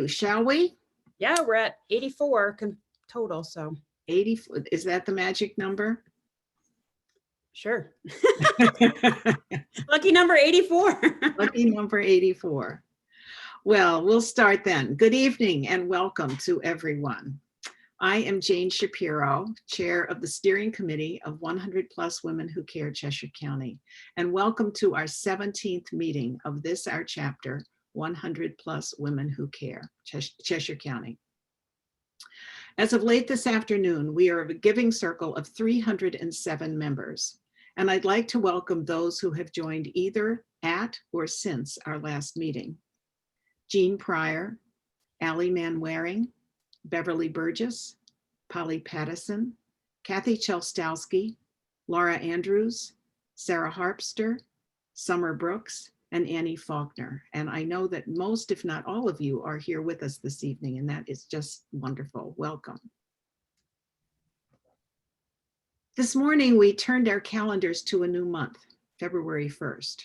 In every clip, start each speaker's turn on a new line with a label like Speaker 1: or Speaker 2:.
Speaker 1: Shall we?
Speaker 2: Yeah, we're at 84 total, so
Speaker 1: 80, is that the magic number?
Speaker 2: sure. Lucky number 84.
Speaker 1: Lucky number 84. Well, we'll start then. Good evening and welcome to everyone. I am Jane Shapiro, Chair of the Steering Committee of 100+ Women Who Care Cheshire County, and welcome to our 17th meeting of this, our chapter, 100+ Women Who Care Cheshire County. As of late this afternoon, we are a giving circle of 307 members, and I'd like to welcome those who have joined either at or since our last meeting. Jean Pryor, Allie Manwaring, Beverly Burgess, Polly Pattison, Kathy Chelstowski, Laura Andrews, Sarah Harpster, Summer Brooks, and Annie Faulkner. And I know that most, if not all of you, are here with us this evening, and that is just wonderful. Welcome. This morning, we turned our calendars to a new month, February 1st.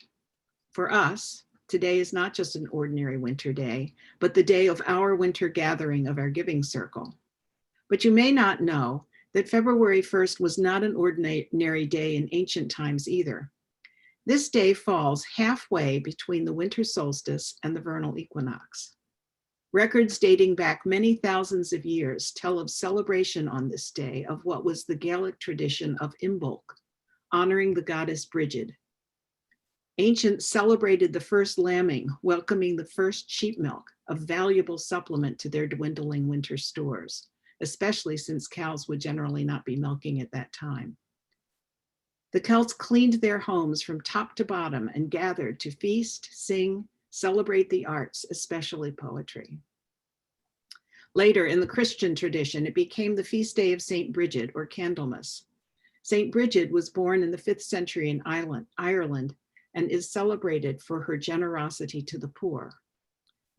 Speaker 1: For us, today is not just an ordinary winter day, but the day of our winter gathering of our giving circle. But you may not know that February 1st was not an ordinary day in ancient times either. This day falls halfway between the winter solstice and the vernal equinox. Records dating back many thousands of years tell of celebration on this day of what was the Gaelic tradition of Imbolc, honoring the goddess Brigid. Ancients celebrated the first lambing, welcoming the first sheep milk, a valuable supplement to their dwindling winter stores, especially since cows would generally not be milking at that time. The Celts cleaned their homes from top to bottom and gathered to feast, sing, celebrate the arts, especially poetry. Later, in the Christian tradition, it became the feast day of St. Bridget, or Candlemas. St. Bridget was born in the 5th century in Ireland and is celebrated for her generosity to the poor.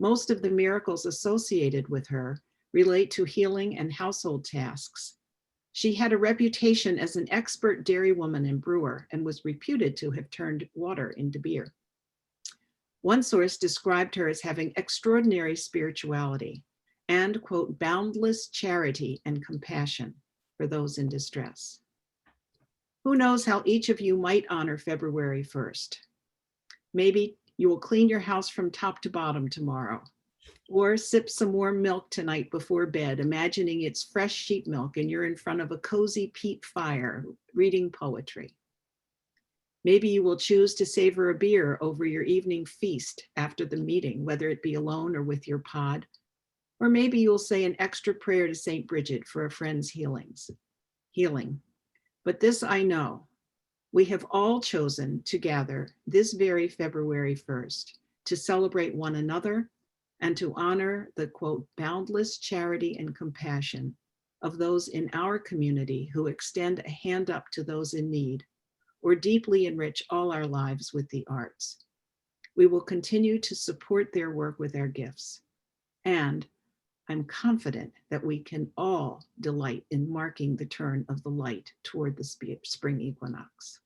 Speaker 1: Most of the miracles associated with her relate to healing and household tasks. She had a reputation as an expert dairywoman and brewer and was reputed to have turned water into beer. One source described her as having extraordinary spirituality and, quote, boundless charity and compassion for those in distress. Who knows how each of you might honor February 1st? Maybe you will clean your house from top to bottom tomorrow, or sip some warm milk tonight before bed, imagining it's fresh sheep milk and you're in front of a cozy peat fire, reading poetry. Maybe you will choose to savor a beer over your evening feast after the meeting, whether it be alone or with your pod. Or maybe you'll say an extra prayer to St. Bridget for a friend's healing. But this I know, we have all chosen to gather this very February 1st to celebrate one another and to honor the, quote, boundless charity and compassion of those in our community who extend a hand up to those in need or deeply enrich all our lives with the arts. We will continue to support their work with our gifts. And I'm confident that we can all delight in marking the turn of the light toward the spring equinox.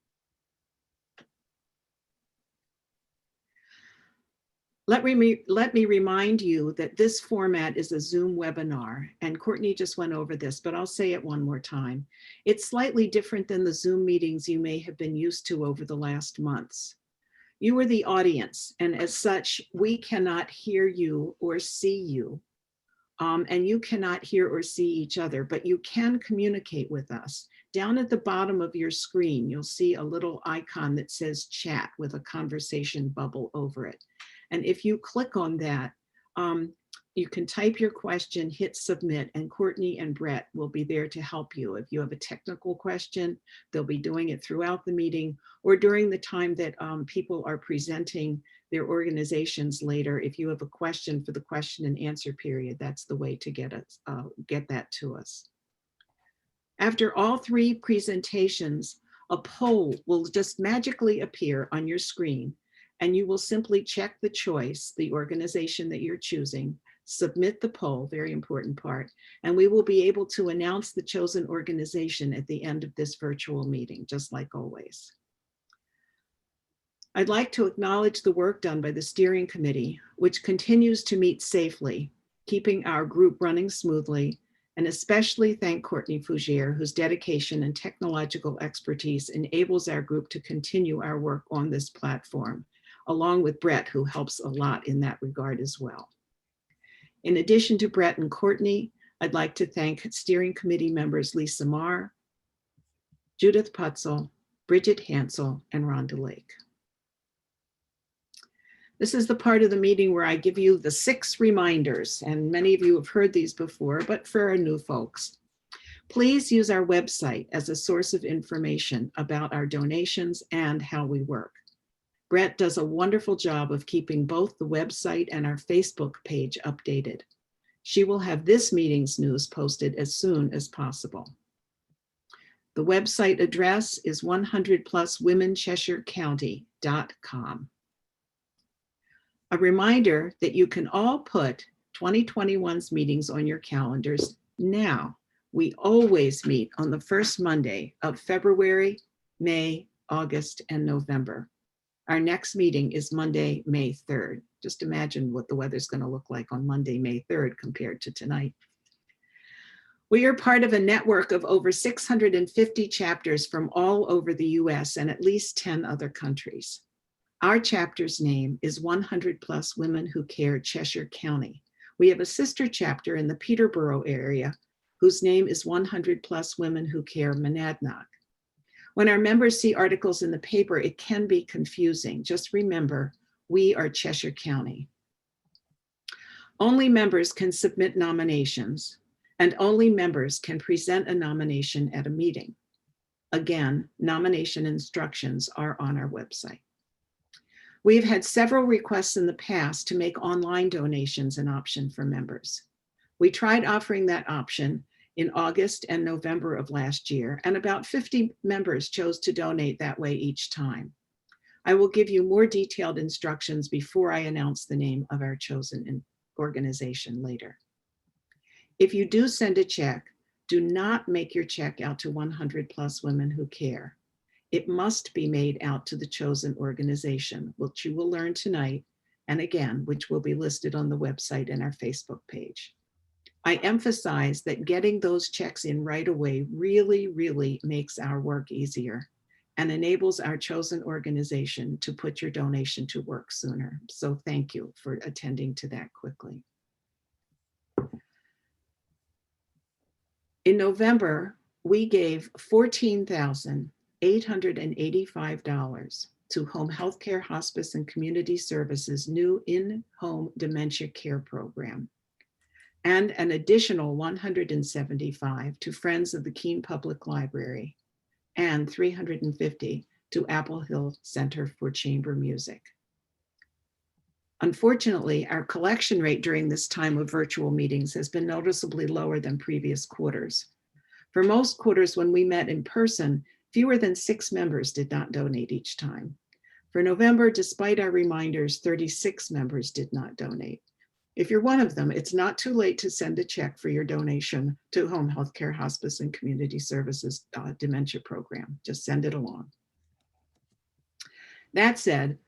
Speaker 1: Let me remind you that this format is a Zoom webinar, and Courtney just went over this, but I'll say it one more time. It's slightly different than the Zoom meetings you may have been used to over the last months. You are the audience, and as such, we cannot hear you or see you. And you cannot hear or see each other, but you can communicate with us. Down at the bottom of your screen, you'll see a little icon that says chat with a conversation bubble over it. And if you click on that, you can type your question, hit submit, and Courtney and Brett will be there to help you. If you have a technical question, they'll be doing it throughout the meeting or during the time that people are presenting their organizations later. If you have a question for the question and answer period, that's the way to get that to us. After all 3 presentations, a poll will just magically appear on your screen, and you will simply check the choice, the organization that you're choosing, submit the poll, very important part, and we will be able to announce the chosen organization at the end of this virtual meeting, just like always. I'd like to acknowledge the work done by the steering committee, which continues to meet safely keeping our group running smoothly, and especially thank Courtney Fougere, whose dedication and technological expertise enables our group to continue our work on this platform, along with Brett, who helps a lot in that regard as well. In addition to Brett and Courtney, I'd like to thank steering committee members Lisa Marr, Judith Putzel, Bridget Hansel, and Rhonda Lake. This is the part of the meeting where I give you the 6 reminders, and many of you have heard these before, but for our new folks, please use our website as a source of information about our donations and how we work. Brett does a wonderful job of keeping both the website and our Facebook page updated. She will have this meeting's news posted as soon as possible. The website address is 100+WomenCheshireCounty.com. A reminder that you can all put 2021's meetings on your calendars now. We always meet on the first Monday of February, May, August, and November. Our next meeting is Monday, May 3rd. Just imagine what the weather's going to look like on Monday, May 3rd compared to tonight. We are part of a network of over 650 chapters from all over the US and at least 10 other countries. Our chapter's name is 100+ Women Who Care Cheshire County. We have a sister chapter in the Peterborough area whose name is 100+ Women Who Care Monadnock. When our members see articles in the paper, it can be confusing. Just remember, we are Cheshire County. Only members can submit nominations, and only members can present a nomination at a meeting. Again, nomination instructions are on our website. We've had several requests in the past to make online donations an option for members. We tried offering that option in August and November of last year, and about 50 members chose to donate that way each time. I will give you more detailed instructions before I announce the name of our chosen organization later. If you do send a check, do not make your check out to 100+ Women Who Care. It must be made out to the chosen organization, which you will learn tonight, and again, which will be listed on the website and our Facebook page. I emphasize that getting those checks in right away really makes our work easier and enables our chosen organization to put your donation to work sooner. So thank you for attending to that quickly. In November, we gave $14,885 to Home Healthcare, Hospice, and Community Services' new in-home dementia care program, and an additional $175 to Friends of the Keene Public Library, and $350 to Apple Hill Center for Chamber Music. Unfortunately, our collection rate during this time of virtual meetings has been noticeably lower than previous quarters. For most quarters when we met in person, fewer than 6 members did not donate each time. For November, despite our reminders, 36 members did not donate. If you're one of them, it's not too late to send a check for your donation to Home Healthcare, Hospice, and Community Services Dementia Program. Just send it along. That said,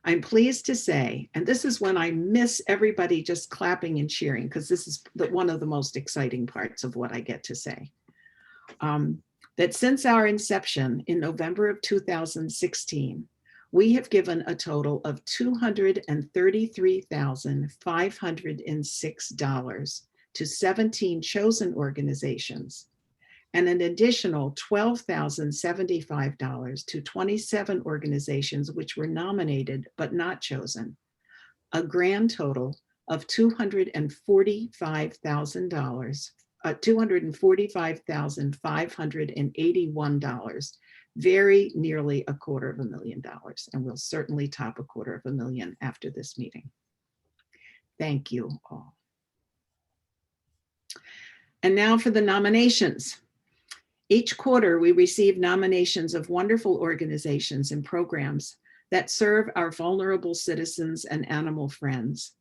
Speaker 1: I'm pleased to say, and this is when I miss everybody just clapping and cheering, because this is one of the most exciting parts of what I get to say, that since our inception in November of 2016, we have given a total of $233,506 to 17 chosen organizations, and an additional $12,075 to 27 organizations which were nominated but not chosen, a grand total of $245,581, very nearly $250,000, and we'll certainly top $250,000 after this meeting. Thank you all. And now for the nominations. Each quarter, we receive nominations of wonderful organizations and programs that serve our vulnerable citizens and animal friends,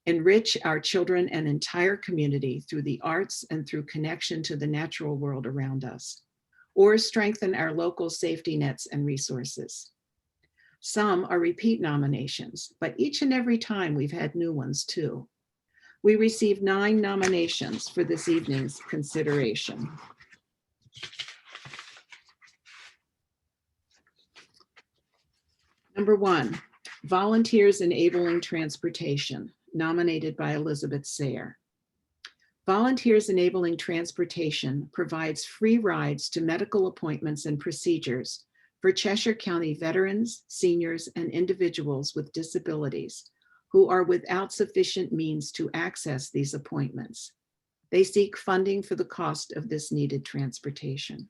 Speaker 1: enrich our children and entire community through the arts and through connection to the natural world around us, or strengthen our local safety nets and resources. Some are repeat nominations, but each and every time we've had new ones too. We received 9 nominations for this evening's consideration. Number 1, Volunteers Enabling Transportation, nominated by Elizabeth Sayre. Volunteers Enabling Transportation provides free rides to medical appointments and procedures for Cheshire County veterans, seniors, and individuals with disabilities who are without sufficient means to access these appointments. They seek funding for the cost of this needed transportation.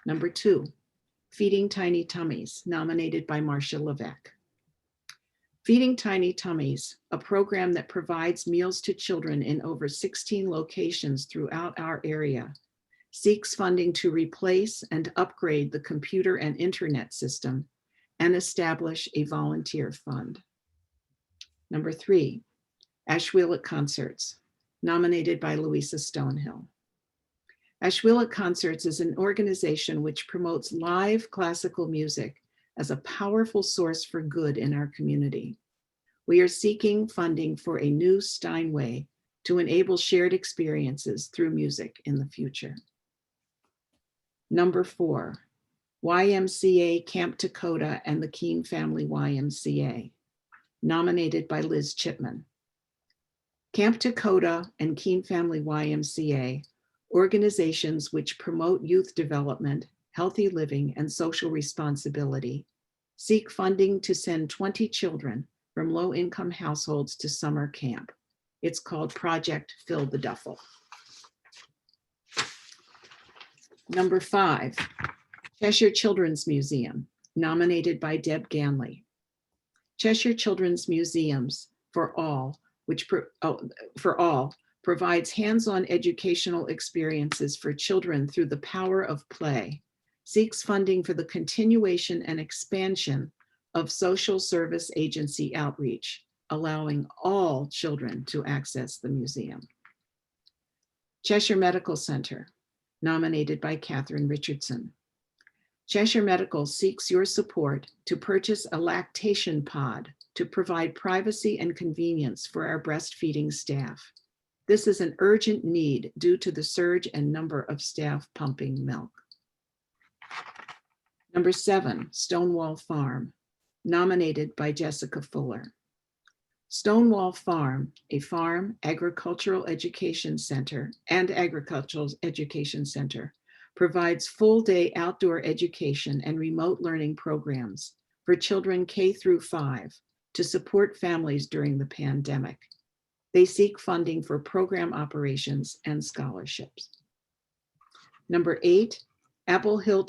Speaker 1: Number 2, Feeding Tiny Tummies, nominated by Marcia Levesque. Feeding Tiny Tummies, a program that provides meals to children in over 16 locations throughout our area, seeks funding to replace and upgrade the computer and internet system and establish a volunteer fund. Number 3, Ashwillet Concerts, nominated by Louisa Stonehill. Ashwillet Concerts is an organization which promotes live classical music as a powerful source for good in our community. We are seeking funding for a new Steinway to enable shared experiences through music in the future. Number 4, YMCA Camp Dakota and the Keene Family YMCA, nominated by Liz Chipman. Camp Dakota and Keene Family YMCA, organizations which promote youth development, healthy living, and social responsibility, seek funding to send 20 children from low-income households to summer camp. It's called Project Fill the Duffel. Number 5, Cheshire Children's Museum, nominated by Deb Ganley. Cheshire Children's Museums for All, provides hands-on educational experiences for children through the power of play, seeks funding for the continuation and expansion of social service agency outreach, allowing all children to access the museum. Cheshire Medical Center, nominated by Catherine Richardson. Cheshire Medical seeks your support to purchase a lactation pod to provide privacy and convenience for our breastfeeding staff. This is an urgent need due to the surge and number of staff pumping milk. Number 7, Stonewall Farm, nominated by Jessica Fuller. Stonewall Farm, a farm, agricultural education center, provides full-day outdoor education and remote learning programs for children K through 5 to support families during the pandemic. They seek funding for program operations and scholarships. Number 8, Apple Hill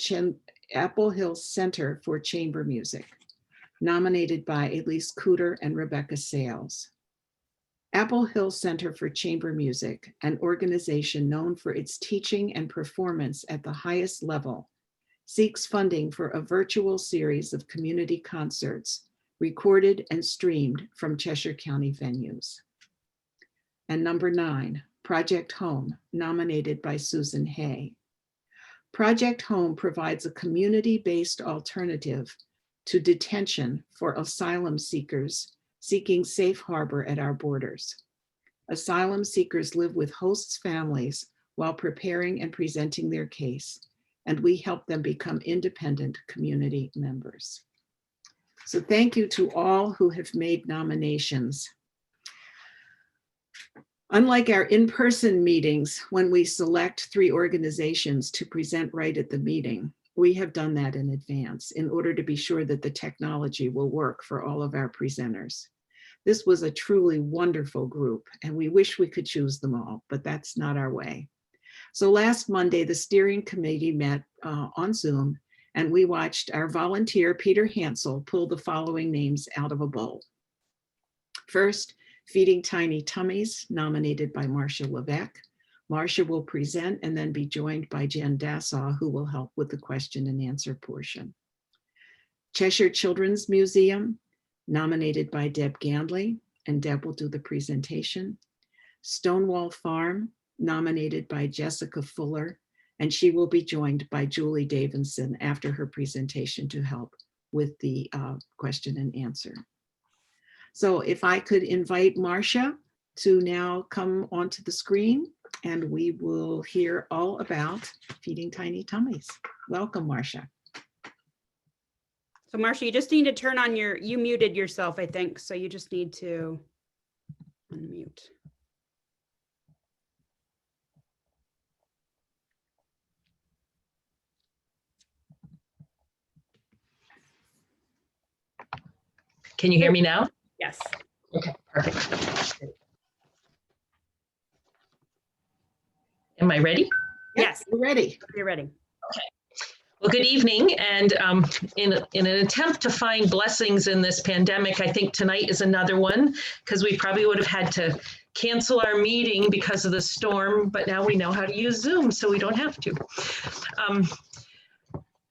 Speaker 1: Center for Chamber Music, nominated by Elise Cooter and Rebecca Sales. Apple Hill Center for Chamber Music, an organization known for its teaching and performance at the highest level, seeks funding for a virtual series of community concerts recorded and streamed from Cheshire County venues. And number 9, Project Home, nominated by Susan Hay. Project Home provides a community-based alternative to detention for asylum seekers seeking safe harbor at our borders. Asylum seekers live with hosts' families while preparing and presenting their case, and we help them become independent community members. So thank you to all who have made nominations. Unlike our in-person meetings, when we select 3 organizations to present right at the meeting, we have done that in advance in order to be sure that the technology will work for all of our presenters. This was a truly wonderful group, and we wish we could choose them all, but that's not our way. So last Monday, the steering committee met on Zoom, and we watched our volunteer, Peter Hansel, pull the following names out of a bowl. First, Feeding Tiny Tummies, nominated by Marcia Levesque. Marcia will present and then be joined by Jen Dassaw, who will help with the question and answer portion. Cheshire Children's Museum, nominated by Deb Ganley, and Deb will do the presentation. Stonewall Farm, nominated by Jessica Fuller, and she will be joined by Julie Davidson after her presentation to help with the question and answer. So if I could invite Marcia to now come onto the screen, and we will hear all about feeding tiny tummies. Welcome, Marcia.
Speaker 2: So Marcia, you just need to turn on you muted yourself, I think. So you just need to unmute.
Speaker 3: Can you hear me now?
Speaker 2: Yes.
Speaker 3: Okay, perfect. Am I ready?
Speaker 2: Yes.
Speaker 1: We're ready.
Speaker 2: You're ready.
Speaker 3: Well, good evening. And in an attempt to find blessings in this pandemic, I think tonight is another one, because we probably would have had to cancel our meeting because of the storm, but now we know how to use Zoom, so we don't have to.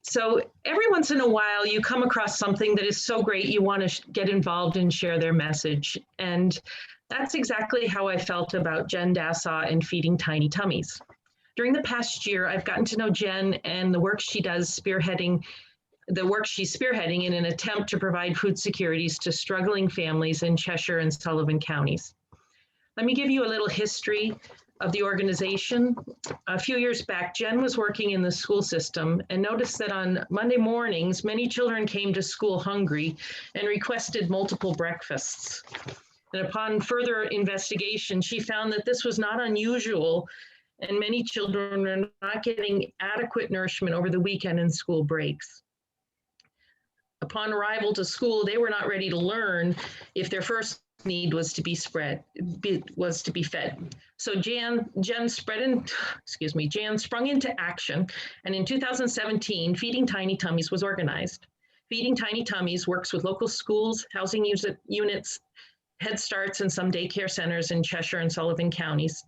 Speaker 3: So every once in a while, you come across something that is so great, you want to get involved and share their message. And that's exactly how I felt about Jen Dassaw and Feeding Tiny Tummies. During the past year, I've gotten to know Jen and the work she does spearheading in an attempt to provide food securities to struggling families in Cheshire and Sullivan counties. Let me give you a little history of the organization. A few years back, Jen was working in the school system and noticed that on Monday mornings, many children came to school hungry and requested multiple breakfasts. And upon further investigation, she found that this was not unusual, and many children are not getting adequate nourishment over the weekend and school breaks. Upon arrival to school, they were not ready to learn if their first need was to be fed. So Jan sprung into action, and in 2017, Feeding Tiny Tummies was organized. Feeding Tiny Tummies works with local schools, housing units, Head Starts, and some daycare centers in Cheshire and Sullivan counties.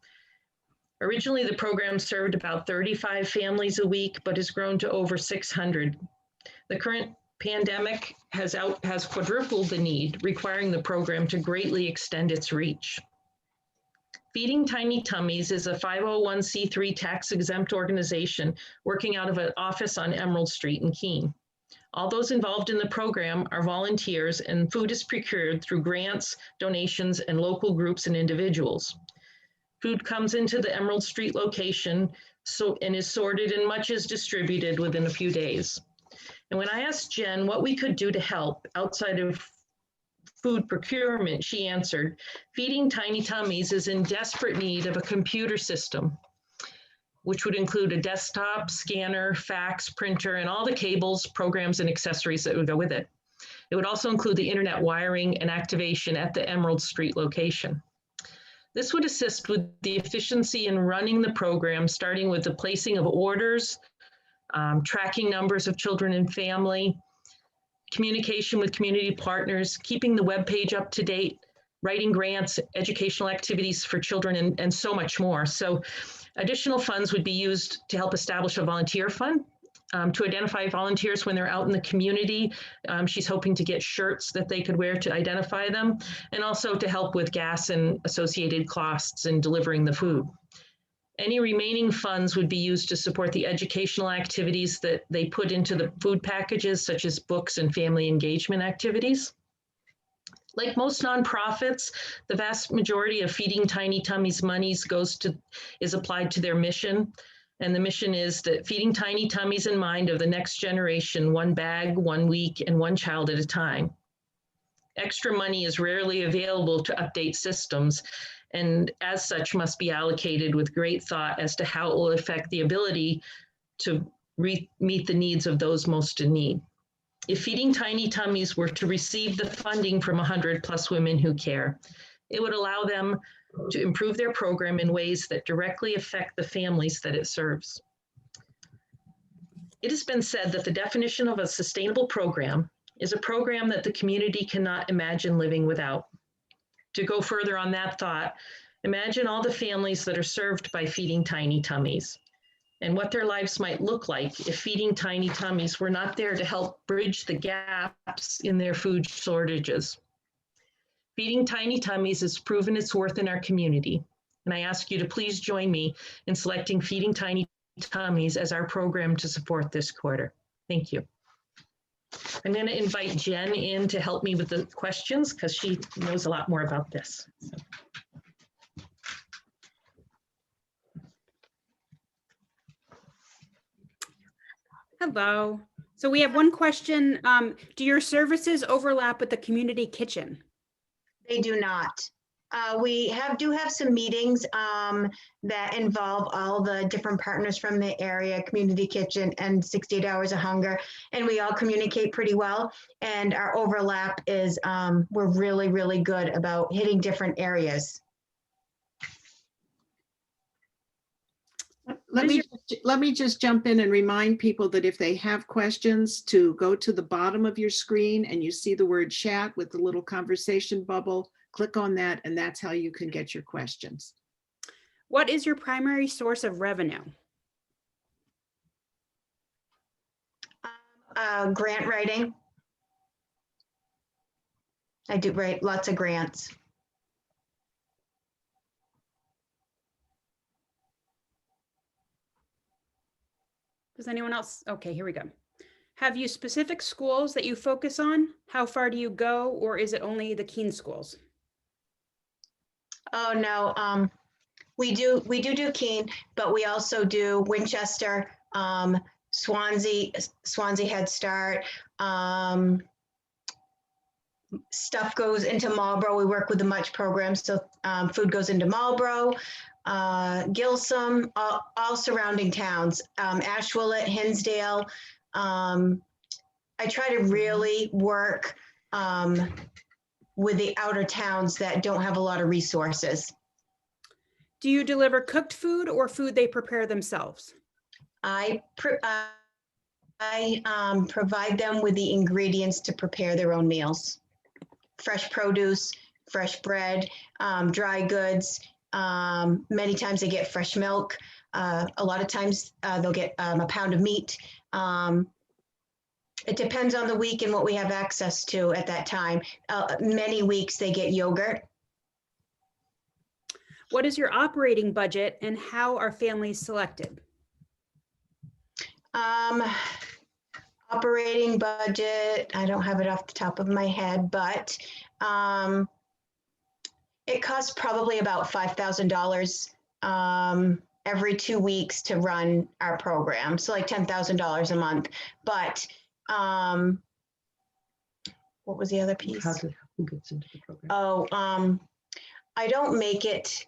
Speaker 3: Originally, the program served about 35 families a week, but has grown to over 600. The current pandemic has quadrupled the need, requiring the program to greatly extend its reach. Feeding Tiny Tummies is a 501c3 tax-exempt organization working out of an office on Emerald Street in Keene. All those involved in the program are volunteers, and food is procured through grants, donations, and local groups and individuals. Food comes into the Emerald Street location and is sorted, and much is distributed within a few days. And when I asked Jen what we could do to help outside of food procurement, she answered, Feeding Tiny Tummies is in desperate need of a computer system, which would include a desktop, scanner, fax, printer, and all the cables, programs, and accessories that would go with it. It would also include the internet wiring and activation at the Emerald Street location. This would assist with the efficiency in running the program, starting with the placing of orders, tracking numbers of children and family, communication with community partners, keeping the webpage up to date, writing grants, educational activities for children, and so much more. So additional funds would be used to help establish a volunteer fund, to identify volunteers when they're out in the community. She's hoping to get shirts that they could wear to identify them, and also to help with gas and associated costs in delivering the food. Any remaining funds would be used to support the educational activities that they put into the food packages, such as books and family engagement activities. Like most nonprofits, the vast majority of Feeding Tiny Tummies monies is applied to their mission. And the mission is that feeding tiny tummies in mind of the next generation, one bag, 1 week, and one child at a time. Extra money is rarely available to update systems, and as such must be allocated with great thought as to how it will affect the ability to meet the needs of those most in need. If Feeding Tiny Tummies were to receive the funding from 100+ Women Who Care, it would allow them to improve their program in ways that directly affect the families that it serves. It has been said that the definition of a sustainable program is a program that the community cannot imagine living without. To go further on that thought, imagine all the families that are served by Feeding Tiny Tummies and what their lives might look like if Feeding Tiny Tummies were not there to help bridge the gaps in their food shortages. Feeding Tiny Tummies has proven its worth in our community, and I ask you to please join me in selecting Feeding Tiny Tummies as our program to support this quarter. Thank you. I'm going to invite Jen in to help me with the questions because she knows a lot more about this. So.
Speaker 2: Hello. So we have one question. Do your services overlap with the community kitchen?
Speaker 4: They do not. We do have some meetings that involve all the different partners from the area, Community Kitchen and 68 Hours of Hunger, and we all communicate pretty well. And our overlap is we're really, really good about hitting different areas.
Speaker 1: Let me just jump in and remind people that if they have questions, to go to the bottom of your screen and you see the word chat with the little conversation bubble, click on that, and that's how you can get your questions.
Speaker 2: What is your primary source of revenue?
Speaker 4: Grant writing. I do write lots of grants.
Speaker 2: Does anyone else? Okay, here we go. Have you specific schools that you focus on? How far do you go, or is it only the Keene schools?
Speaker 4: Oh no, we do Keene, but we also do Winchester, Swansea Head Start. Stuff goes into Marlborough. We work with the Much program, so food goes into Marlborough, Gilsum, all surrounding towns, Ashwillett, Hinsdale. I try to really work with the outer towns that don't have a lot of resources.
Speaker 2: Do you deliver cooked food or food they prepare themselves?
Speaker 4: I provide them with the ingredients to prepare their own meals. Fresh produce, fresh bread, dry goods. Many times they get fresh milk. A lot of times they'll get a pound of meat. It depends on the week and what we have access to at that time. Many weeks they get yogurt.
Speaker 2: What is your operating budget and how are families selected?
Speaker 4: Operating budget, I don't have it off the top of my head, but it costs probably about $5,000 every 2 weeks to run our program. So like $10,000 a month. But what was the other piece?
Speaker 3: Who gets into the program?
Speaker 4: Oh, I don't make it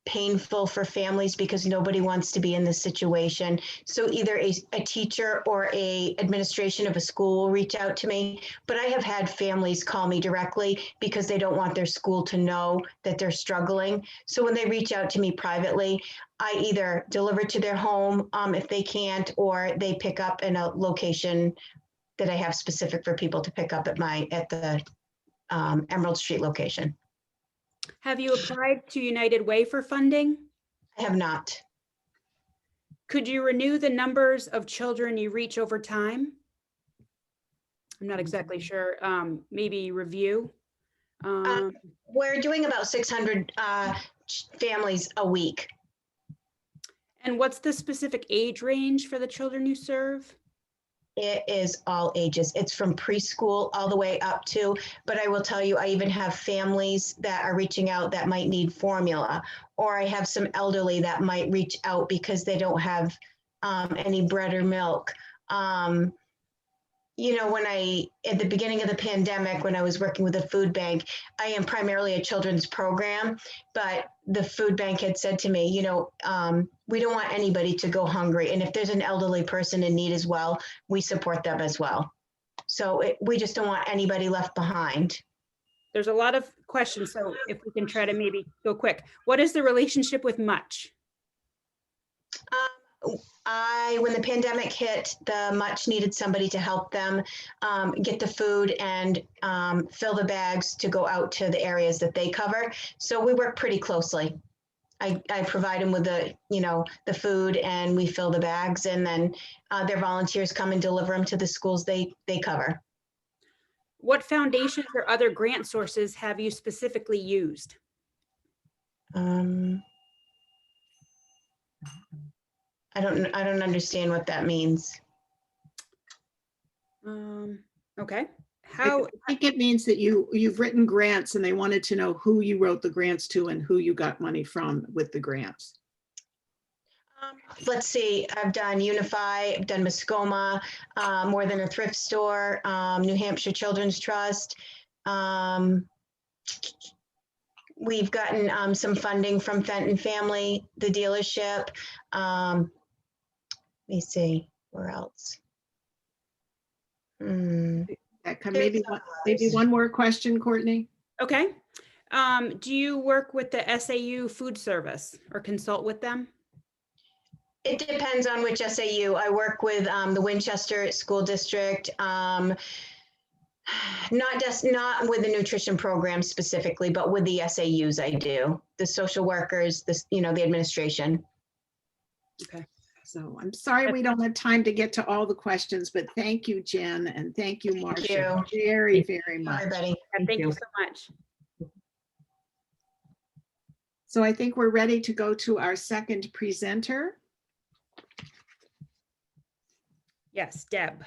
Speaker 4: painful for families because nobody wants to be in this situation. So either a teacher or a administration of a school will reach out to me, but I have had families call me directly because they don't want their school to know that they're struggling. So when they reach out to me privately, I either deliver to their home if they can't, or they pick up in a location that I have specific for people to pick up at the Emerald Street location.
Speaker 2: Have you applied to United Way for funding?
Speaker 4: I have not.
Speaker 2: Could you renew the numbers of children you reach over time? I'm not exactly sure. Maybe review.
Speaker 4: We're doing about 600 families a week.
Speaker 2: And what's the specific age range for the children you serve?
Speaker 4: It is all ages. It's from preschool all the way up to, but I will tell you, I even have families that are reaching out that might need formula, or I have some elderly that might reach out because they don't have any bread or milk. You know, at the beginning of the pandemic, when I was working with a food bank, I am primarily a children's program, but the food bank had said to me, you know, we don't want anybody to go hungry. And if there's an elderly person in need as well, we support them as well. So we just don't want anybody left behind.
Speaker 2: There's a lot of questions, so if we can try to maybe go quick. What is the relationship with Much?
Speaker 4: When the pandemic hit, the Much needed somebody to help them get the food and fill the bags to go out to the areas that they cover. So we work pretty closely. I provide them with the food, and we fill the bags, and then their volunteers come and deliver them to the schools they cover.
Speaker 2: What foundations or other grant sources have you specifically used?
Speaker 4: I don't understand what that means.
Speaker 2: Okay.
Speaker 1: I think it means that you've written grants and they wanted to know who you wrote the grants to and who you got money from with the grants.
Speaker 4: let's see, I've done Unify, I've done Muskoma, More Than a Thrift Store, New Hampshire Children's Trust. We've gotten some funding from Fenton Family, the dealership. Let me see, where else?
Speaker 1: That could,
Speaker 4: There's
Speaker 1: maybe
Speaker 4: some
Speaker 1: maybe
Speaker 4: others.
Speaker 1: one more question, Courtney.
Speaker 2: Okay. Do you work with the SAU food service or consult with them?
Speaker 4: It depends on which SAU. I work with the Winchester School District, not with the nutrition program specifically, but with the SAUs I do, the social workers, the administration.
Speaker 2: Okay.
Speaker 1: So I'm sorry we don't have time to get to all the questions, but thank you, Jen, and thank you, Marcia, very, very much.
Speaker 4: Everybody.
Speaker 2: Thank you so much.
Speaker 1: So I think we're ready to go to our second presenter.
Speaker 2: Yes, Deb.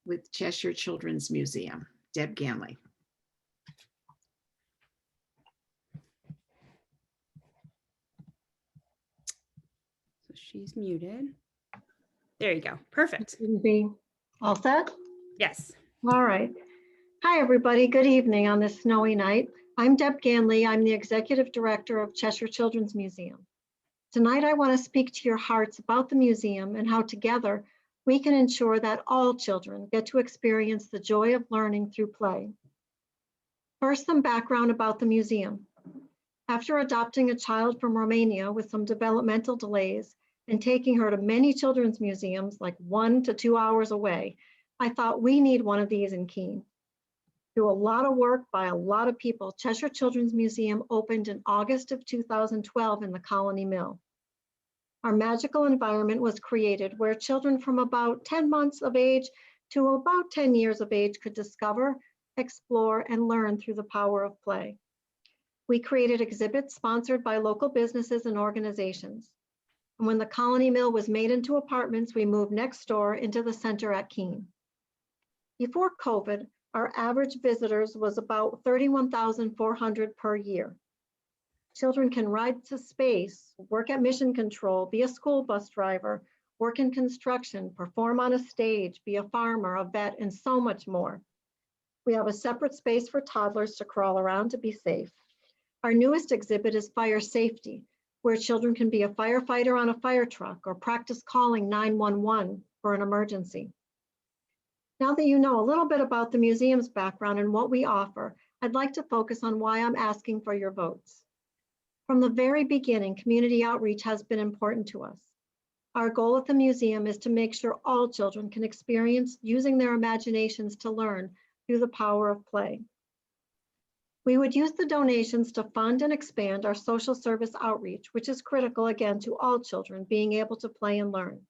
Speaker 1: With Cheshire Children's Museum, Deb Ganley.
Speaker 2: So she's muted. There you go. Perfect.
Speaker 5: Be all set?
Speaker 2: Yes.
Speaker 5: All right. Hi, everybody. Good evening on this snowy night. I'm Deb Ganley. I'm the Executive Director of Cheshire Children's Museum. Tonight, I want to speak to your hearts about the museum and how together we can ensure that all children get to experience the joy of learning through play. First, some background about the museum. After adopting a child from Romania with some developmental delays and taking her to many children's museums, like 1 to 2 hours away, I thought we need one of these in Keene. Through a lot of work by a lot of people, Cheshire Children's Museum opened in August of 2012 in the Colony Mill. Our magical environment was created where children from about 10 months of age to about 10 years of age could discover, explore, and learn through the power of play. We created exhibits sponsored by local businesses and organizations. And when the Colony Mill was made into apartments, we moved next door into the center at Keene. Before COVID, our average visitors was about 31,400 per year. Children can ride to space, work at mission control, be a school bus driver, work in construction, perform on a stage, be a farmer, a vet, and so much more. We have a separate space for toddlers to crawl around to be safe. Our newest exhibit is fire safety, where children can be a firefighter on a fire truck or practice calling 911 for an emergency. Now that you know a little bit about the museum's background and what we offer, I'd like to focus on why I'm asking for your votes. From the very beginning, community outreach has been important to us. Our goal at the museum is to make sure all children can experience using their imaginations to learn through the power of play. We would use the donations to fund and expand our social service outreach, which is critical again to all children being able to play and learn.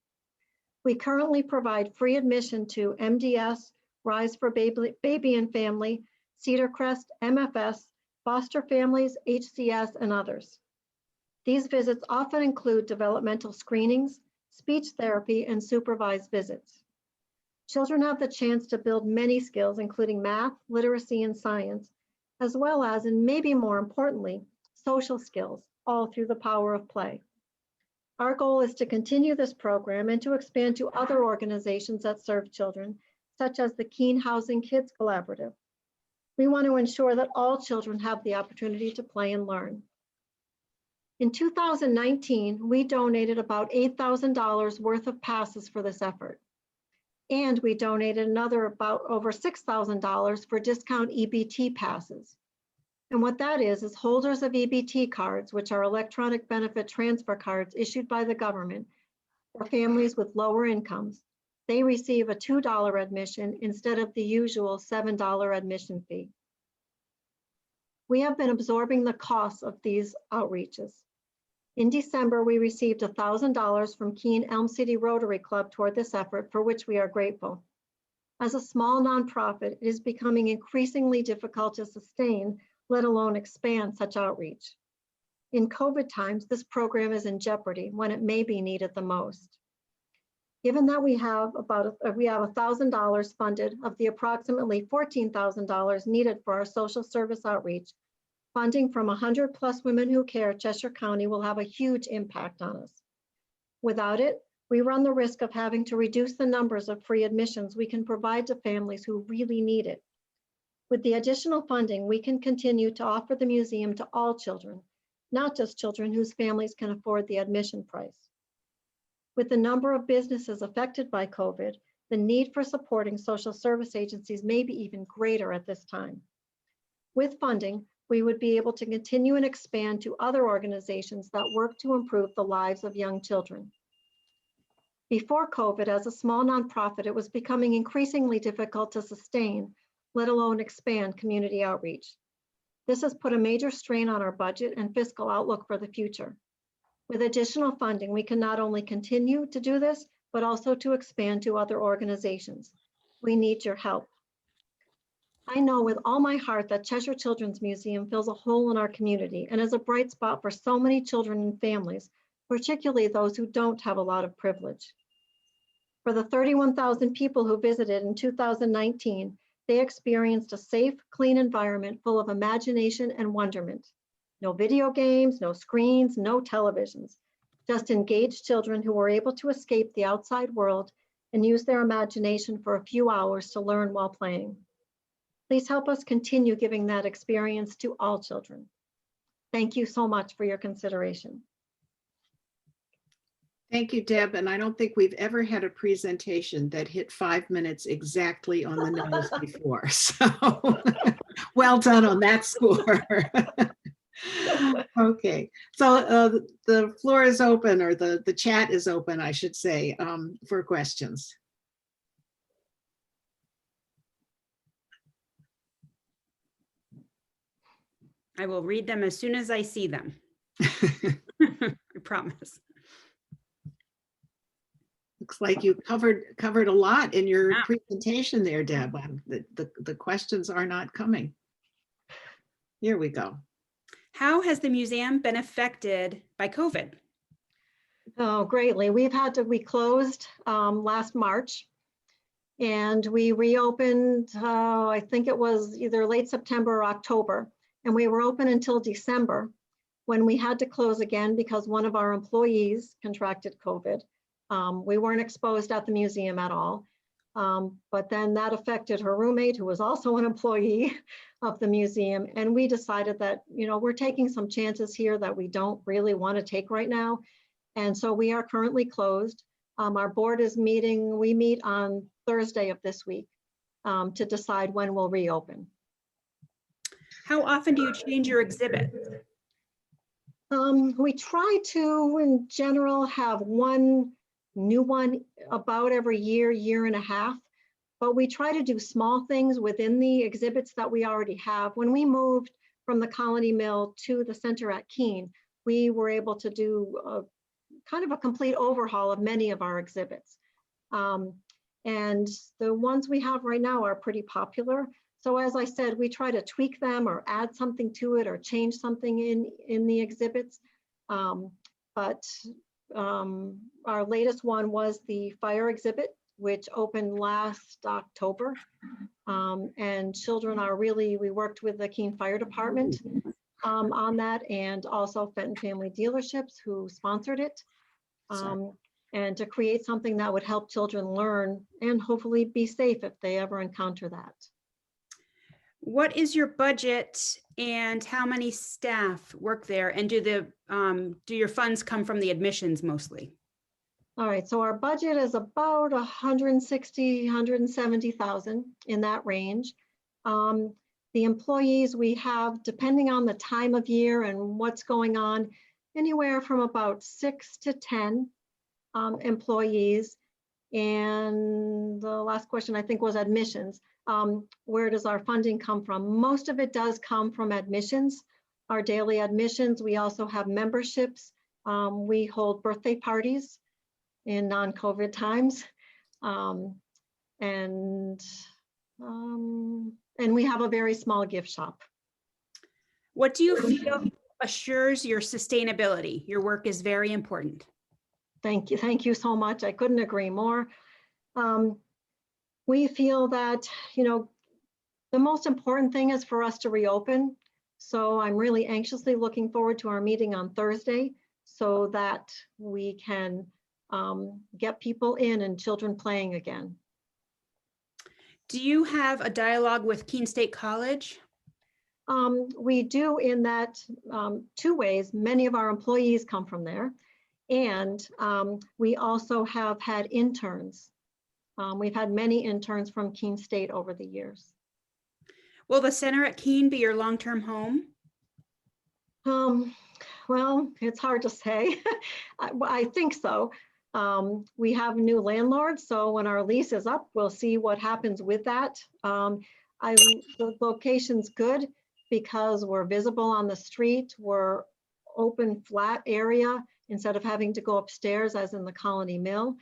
Speaker 5: We currently provide free admission to MDS, Rise for Baby and Family, Cedar Crest, MFS, foster families, HCS, and others. These visits often include developmental screenings, speech therapy, and supervised visits. Children have the chance to build many skills, including math, literacy, and science, as well as, and maybe more importantly, social skills, all through the power of play. Our goal is to continue this program and to expand to other organizations that serve children, such as the Keene Housing Kids Collaborative. We want to ensure that all children have the opportunity to play and learn. In 2019, we donated about $8,000 worth of passes for this effort. And we donated another about over $6,000 for discount EBT passes. And what that is holders of EBT cards, which are electronic benefit transfer cards issued by the government for families with lower incomes, they receive a $2 admission instead of the usual $7 admission fee. We have been absorbing the costs of these outreaches. In December, we received $1,000 from Keene Elm City Rotary Club toward this effort, for which we are grateful. As a small nonprofit, it is becoming increasingly difficult to sustain, let alone expand such outreach. In COVID times, this program is in jeopardy when it may be needed the most. Given that we have $1,000 funded of the approximately $14,000 needed for our social service outreach, funding from 100+ Women Who Care Cheshire County will have a huge impact on us. Without it, we run the risk of having to reduce the numbers of free admissions we can provide to families who really need it. With the additional funding, we can continue to offer the museum to all children, not just children whose families can afford the admission price. With the number of businesses affected by COVID, the need for supporting social service agencies may be even greater at this time. With funding, we would be able to continue and expand to other organizations that work to improve the lives of young children. Before COVID, as a small nonprofit, it was becoming increasingly difficult to sustain, let alone expand community outreach. This has put a major strain on our budget and fiscal outlook for the future. With additional funding, we can not only continue to do this, but also to expand to other organizations. We need your help. I know with all my heart that Cheshire Children's Museum fills a hole in our community and is a bright spot for so many children and families, particularly those who don't have a lot of privilege. For the 31,000 people who visited in 2019, they experienced a safe, clean environment full of imagination and wonderment. No video games, no screens, no televisions, just engaged children who were able to escape the outside world and use their imagination for a few hours to learn while playing. Please help us continue giving that experience to all children. Thank you so much for your consideration.
Speaker 1: Thank you, Deb. And I don't think we've ever had a presentation that hit 5 minutes exactly on the nose before. So well done on that score. Okay, so the floor is open, or the chat is open, I should say, for questions.
Speaker 2: I will read them as soon as I see them. I promise.
Speaker 1: Looks like you covered a lot in your
Speaker 2: Wow.
Speaker 1: presentation there, Deb. The questions are not coming. Here we go.
Speaker 2: How has the museum been affected by COVID?
Speaker 5: Oh, greatly. We closed last March, and we reopened, I think it was either late September or October, and we were open until December when we had to close again because one of our employees contracted COVID. We weren't exposed at the museum at all, but then that affected her roommate, who was also an employee of the museum. And we decided that, we're taking some chances here that we don't really want to take right now. And so we are currently closed. Our board is meeting, we meet on Thursday of this week to decide when we'll reopen.
Speaker 2: How often do you change your exhibit?
Speaker 5: We try to, in general, have one new one about every year and a half, but we try to do small things within the exhibits that we already have. When we moved from the Colony Mill to the center at Keene, we were able to do kind of a complete overhaul of many of our exhibits. And the ones we have right now are pretty popular. So as I said, we try to tweak them or add something to it or change something in the exhibits. Our latest one was the fire exhibit, which opened last October. And children are really, we worked with the Keene Fire Department on that, and also Fenton Family Dealerships, who sponsored it. And to create something that would help children learn and hopefully be safe if they ever encounter that.
Speaker 2: What is your budget and how many staff work there? And do your funds come from the admissions mostly?
Speaker 5: All right, so our budget is about 160, 170,000 in that range. The employees we have, depending on the time of year and what's going on, anywhere from about 6 to 10 employees. And the last question I think was admissions. Where does our funding come from? Most of it does come from admissions, our daily admissions. We also have memberships. We hold birthday parties in non-COVID times. And we have a very small gift shop.
Speaker 2: What do you feel assures your sustainability? Your work is very important.
Speaker 5: Thank you so much. I couldn't agree more. We feel that, the most important thing is for us to reopen. So I'm really anxiously looking forward to our meeting on Thursday so that we can get people in and children playing again.
Speaker 2: Do you have a dialogue with Keene State College?
Speaker 5: We do in that two ways. Many of our employees come from there, and we also have had interns. We've had many interns from Keene State over the years.
Speaker 2: Will the center at Keene be your long-term home?
Speaker 5: Well, it's hard to say. I think so. We have new landlords, so when our lease is up, we'll see what happens with that. The location's good because we're visible on the street. We're open, flat area instead of having to go upstairs as in the Colony Mill.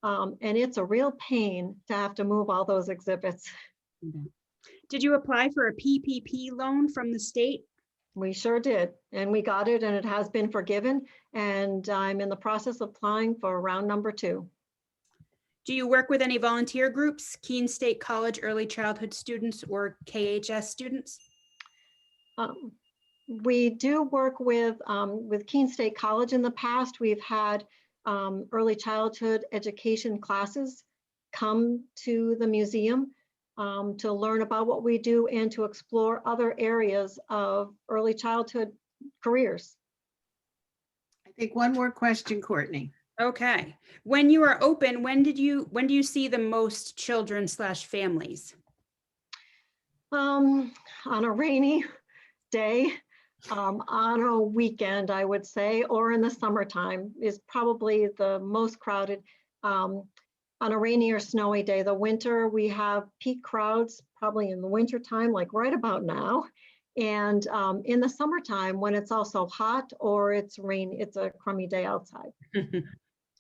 Speaker 5: And it's a real pain to have to move all those exhibits.
Speaker 2: Did you apply for a PPP loan from the state?
Speaker 5: We sure did, and we got it, and it has been forgiven, and I'm in the process of applying for round number 2.
Speaker 2: Do you work with any volunteer groups, Keene State College Early Childhood students or KHS students?
Speaker 5: We do work with Keene State College in the past. We've had early childhood education classes come to the museum to learn about what we do and to explore other areas of early childhood careers.
Speaker 1: I think one more question, Courtney.
Speaker 2: Okay. When you are open, when do you see the most children / families?
Speaker 5: On a rainy day, on a weekend, I would say, or in the summertime is probably the most crowded. On a rainy or snowy day. The winter, we have peak crowds probably in the winter time, like right about now. And in the summertime, when it's also hot or it's a crummy day outside.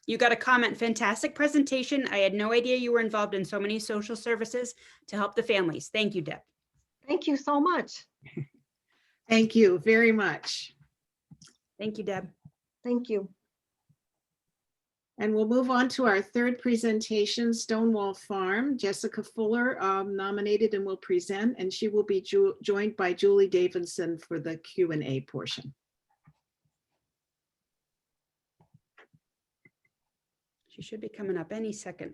Speaker 2: You got a comment, fantastic presentation. I had no idea you were involved in so many social services to help the families. Thank you, Deb.
Speaker 5: Thank you so much.
Speaker 1: Thank you very much.
Speaker 2: Thank you, Deb.
Speaker 5: Thank you.
Speaker 1: And we'll move on to our third presentation, Stonewall Farm. Jessica Fuller nominated and will present, and she will be joined by Julie Davidson for the Q&A portion.
Speaker 2: She should be coming up any second.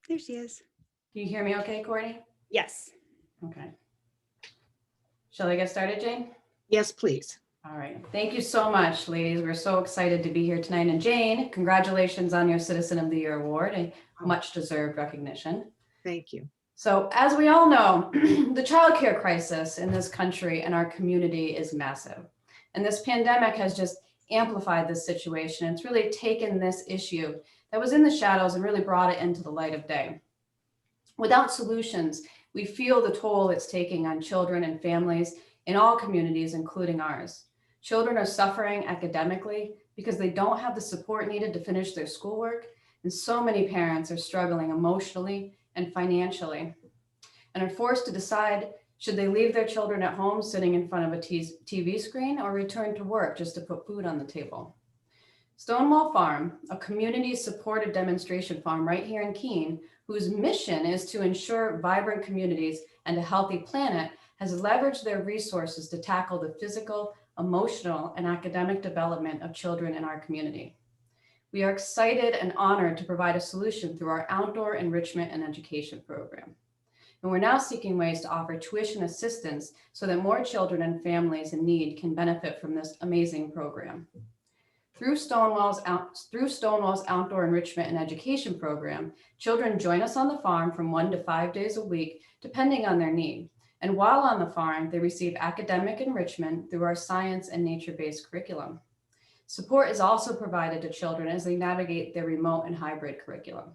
Speaker 2: There she is.
Speaker 6: Can you hear me okay, Courtney?
Speaker 2: Yes.
Speaker 6: Okay. Shall I get started, Jane?
Speaker 1: Yes, please.
Speaker 6: All right. Thank you so much, ladies. We're so excited to be here tonight. And Jane, congratulations on your Citizen of the Year award, a much deserved recognition.
Speaker 1: Thank you.
Speaker 6: So as we all know, the childcare crisis in this country and our community is massive. And this pandemic has just amplified this situation. It's really taken this issue that was in the shadows and really brought it into the light of day. Without solutions, we feel the toll it's taking on children and families in all communities, including ours. Children are suffering academically because they don't have the support needed to finish their schoolwork. And so many parents are struggling emotionally and financially and are forced to decide, should they leave their children at home sitting in front of a TV screen or return to work just to put food on the table? Stonewall Farm, a community-supported demonstration farm right here in Keene, whose mission is to ensure vibrant communities and a healthy planet, has leveraged their resources to tackle the physical, emotional, and academic development of children in our community. We are excited and honored to provide a solution through our outdoor enrichment and education program. And we're now seeking ways to offer tuition assistance so that more children and families in need can benefit from this amazing program. Through Stonewall's outdoor enrichment and education program, children join us on the farm from 1 to 5 days a week, depending on their need. And while on the farm, they receive academic enrichment through our science and nature-based curriculum. Support is also provided to children as they navigate their remote and hybrid curriculum.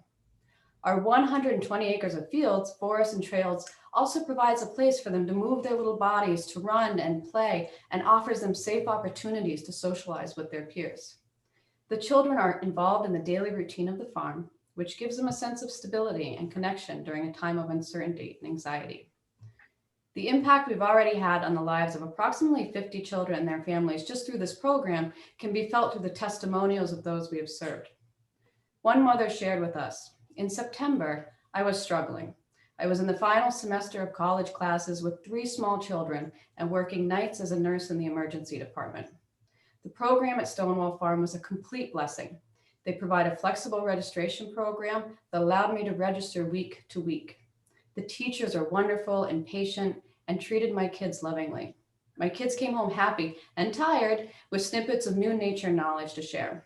Speaker 6: Our 120 acres of fields, forests, and trails also provides a place for them to move their little bodies, to run and play, and offers them safe opportunities to socialize with their peers. The children are involved in the daily routine of the farm, which gives them a sense of stability and connection during a time of uncertainty and anxiety. The impact we've already had on the lives of approximately 50 children and their families just through this program can be felt through the testimonials of those we have served. One mother shared with us, "In September, I was struggling. I was in the final semester of college classes with 3 small children and working nights as a nurse in the emergency department. The program at Stonewall Farm was a complete blessing. They provide a flexible registration program that allowed me to register week to week. The teachers are wonderful and patient and treated my kids lovingly. My kids came home happy and tired with snippets of new nature knowledge to share.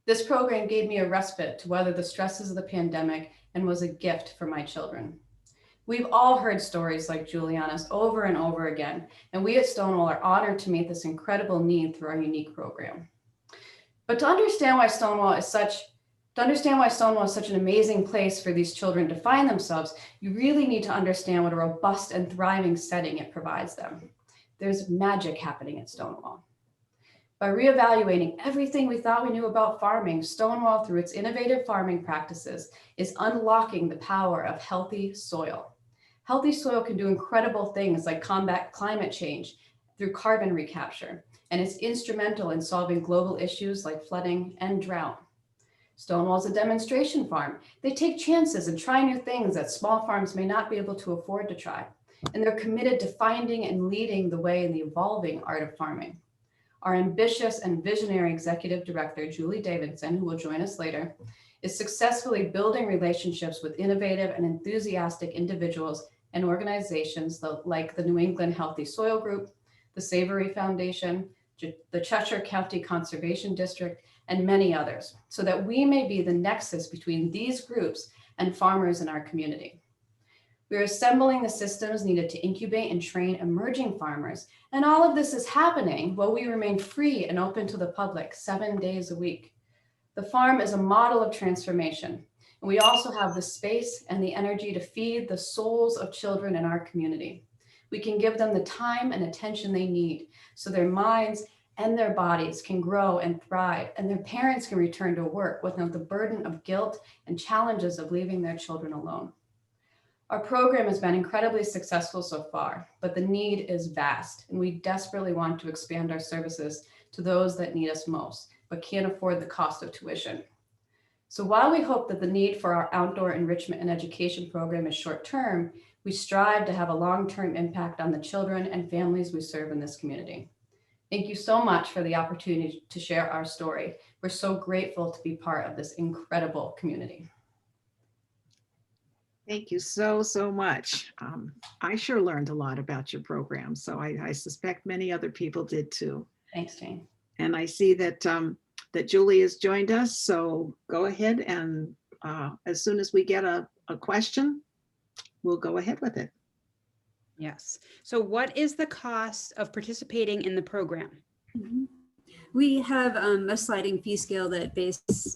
Speaker 6: This program gave me a respite to weather the stresses of the pandemic and was a gift for my children. We've all heard stories like Juliana's over and over again, and we at Stonewall are honored to meet this incredible need through our unique program. But to understand why Stonewall is such an amazing place for these children to find themselves, you really need to understand what a robust and thriving setting it provides them. There's magic happening at Stonewall. By reevaluating everything we thought we knew about farming, Stonewall, through its innovative farming practices, is unlocking the power of healthy soil. Healthy soil can do incredible things like combat climate change through carbon recapture, and it's instrumental in solving global issues like flooding and drought. Stonewall is a demonstration farm. They take chances and try new things that small farms may not be able to afford to try, and they're committed to finding and leading the way in the evolving art of farming. Our ambitious and visionary executive director, Julie Davidson, who will join us later, is successfully building relationships with innovative and enthusiastic individuals and organizations like the New England Healthy Soil Group, the Savory Foundation, the Cheshire County Conservation District, and many others, so that we may be the nexus between these groups and farmers in our community. We are assembling the systems needed to incubate and train emerging farmers. And all of this is happening while we remain free and open to the public 7 days a week. The farm is a model of transformation. And we also have the space and the energy to feed the souls of children in our community. We can give them the time and attention they need so their minds and their bodies can grow and thrive, and their parents can return to work without the burden of guilt and challenges of leaving their children alone. Our program has been incredibly successful so far, but the need is vast, and we desperately want to expand our services to those that need us most, but can't afford the cost of tuition. So while we hope that the need for our outdoor enrichment and education program is short-term, we strive to have a long-term impact on the children and families we serve in this community. Thank you so much for the opportunity to share our story. We're so grateful to be part of this incredible community.
Speaker 1: Thank you so, so much. I sure learned a lot about your program, so I suspect many other people did too.
Speaker 6: Thanks, Jane.
Speaker 1: And I see that that Julie has joined us, so go ahead and as soon as we get a question, we'll go ahead with it.
Speaker 2: Yes. So what is the cost of participating in the program?
Speaker 7: Mm-hmm. We have a sliding fee scale that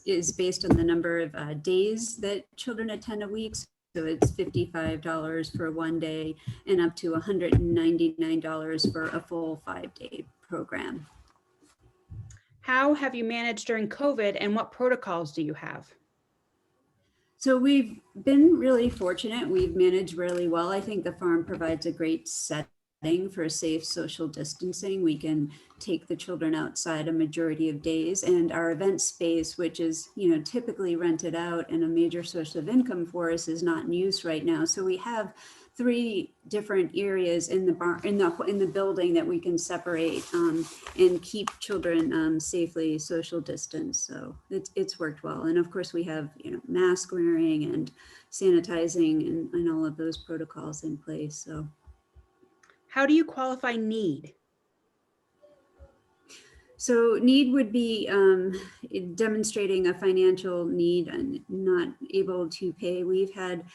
Speaker 7: is based on the number of days that children attend a week. So it's $55 for 1 day and up to $199 for a full 5-day program.
Speaker 2: How have you managed during COVID, and what protocols do you have?
Speaker 7: So we've been really fortunate. We've managed really well. I think the farm provides a great setting for safe social distancing. We can take the children outside a majority of days, and our event space, which is, typically rented out and a major source of income for us, is not in use right now. So we have 3 different areas in the barn, in the building that we can separate and keep children safely social distance. So it's worked well. And of course we have mask wearing and sanitizing and all of those protocols in place. So
Speaker 2: how do you qualify need?
Speaker 7: So need would be demonstrating a financial need and not able to pay. We've had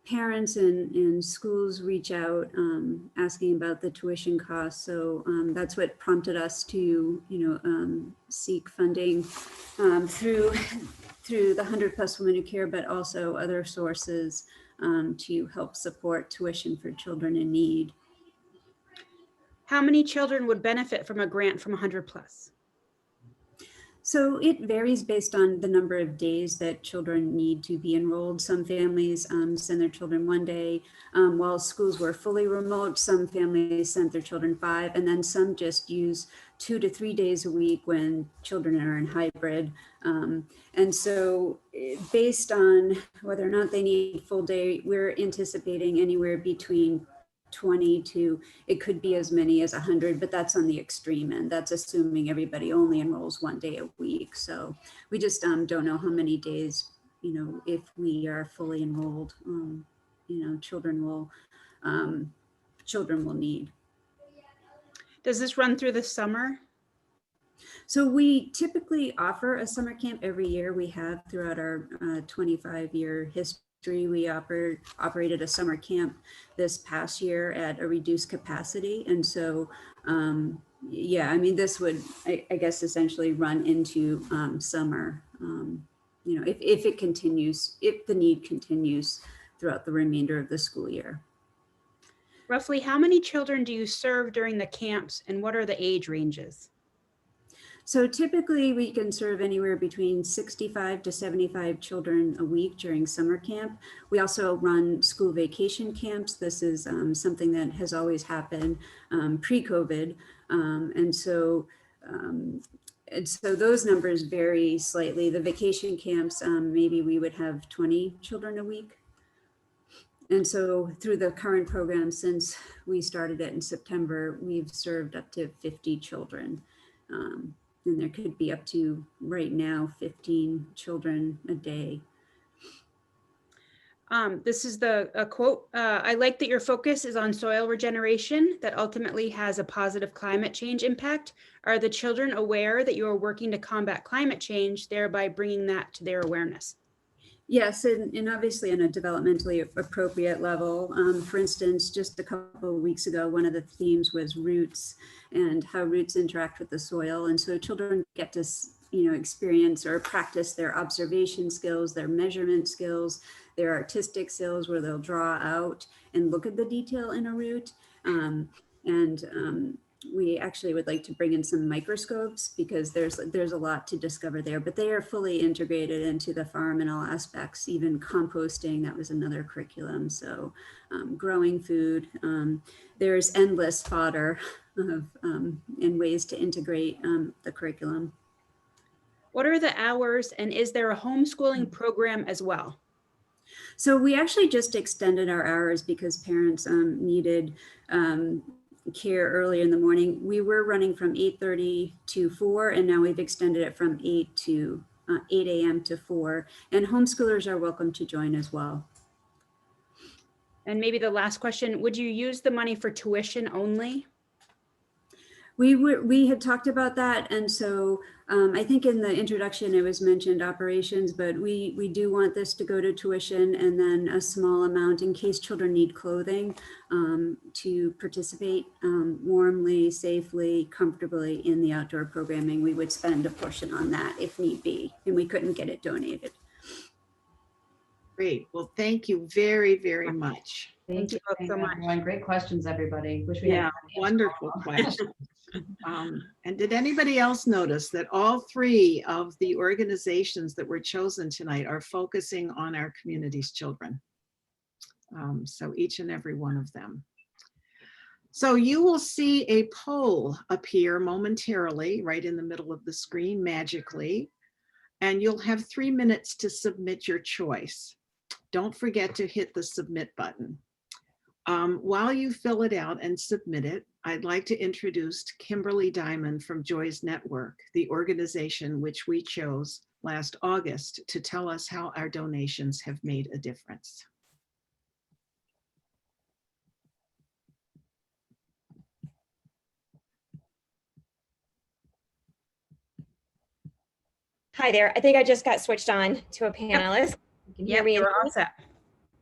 Speaker 7: parents and schools reach out asking about the tuition costs. So that's what prompted us to, seek funding through the 100+ Women Who Care, but also other sources to help support tuition for children in need.
Speaker 2: How many children would benefit from a grant from 100+?
Speaker 7: So it varies based on the number of days that children need to be enrolled. Some families send their children 1 day. While schools were fully remote, some families sent their children 5, and then some just use 2 to 3 days a week when children are in hybrid. And so based on whether or not they need full day, we're anticipating anywhere between 20 to, it could be as many as 100, but that's on the extreme end. That's assuming everybody only enrolls 1 day a week. So we just don't know how many days, if we are fully enrolled, children will need.
Speaker 2: Does this run through the summer?
Speaker 7: So we typically offer a summer camp every year. We have throughout our 25-year history. We operated a summer camp this past year at a reduced capacity. And so, yeah, I mean, this would, I guess, essentially run into summer, if it continues, if the need continues throughout the remainder of the school year.
Speaker 2: Roughly how many children do you serve during the camps, and what are the age ranges?
Speaker 7: So typically we can serve anywhere between 65 to 75 children a week during summer camp. We also run school vacation camps. This is something that has always happened pre-COVID. And so those numbers vary slightly. The vacation camps, maybe we would have 20 children a week. And so through the current program, since we started it in September, we've served up to 50 children. And there could be up to, right now, 15 children a day.
Speaker 2: This is a quote. I like that your focus is on soil regeneration that ultimately has a positive climate change impact. Are the children aware that you are working to combat climate change, thereby bringing that to their awareness?
Speaker 7: Yes, and obviously on a developmentally appropriate level. For instance, just a couple of weeks ago, one of the themes was roots and how roots interact with the soil. And so children get to, experience or practice their observation skills, their measurement skills, their artistic skills, where they'll draw out and look at the detail in a root. We actually would like to bring in some microscopes because there's a lot to discover there, but they are fully integrated into the farm in all aspects, even composting, that was another curriculum. So growing food, there's endless fodder and ways to integrate the curriculum.
Speaker 2: What are the hours, and is there a homeschooling program as well?
Speaker 7: So we actually just extended our hours because parents needed care early in the morning. We were running from 8:30 to 4, and now we've extended it from 8 a.m. to 4. And homeschoolers are welcome to join as well.
Speaker 2: And maybe the last question, would you use the money for tuition only?
Speaker 7: We had talked about that, and so I think in the introduction it was mentioned operations, but we do want this to go to tuition, and then a small amount in case children need clothing to participate warmly, safely, comfortably in the outdoor programming. We would spend a portion on that if need be, and we couldn't get it donated.
Speaker 1: Great. Well, thank you very, very much.
Speaker 2: Thank you both so much.
Speaker 6: Everyone. Great questions, everybody. Wish we had
Speaker 1: Wonderful questions. And did anybody else notice that all 3 of the organizations that were chosen tonight are focusing on our community's children? So each and every one of them. So you will see a poll appear momentarily right in the middle of the screen magically, and you'll have 3 minutes to submit your choice. Don't forget to hit the submit button. While you fill it out and submit it, I'd like to introduce Kimberly Diamond from Joy's Network, the organization which we chose last August to tell us how our donations have made a difference.
Speaker 8: Hi there. I think I just got switched on to a panelist. You can hear me.
Speaker 2: You're all set.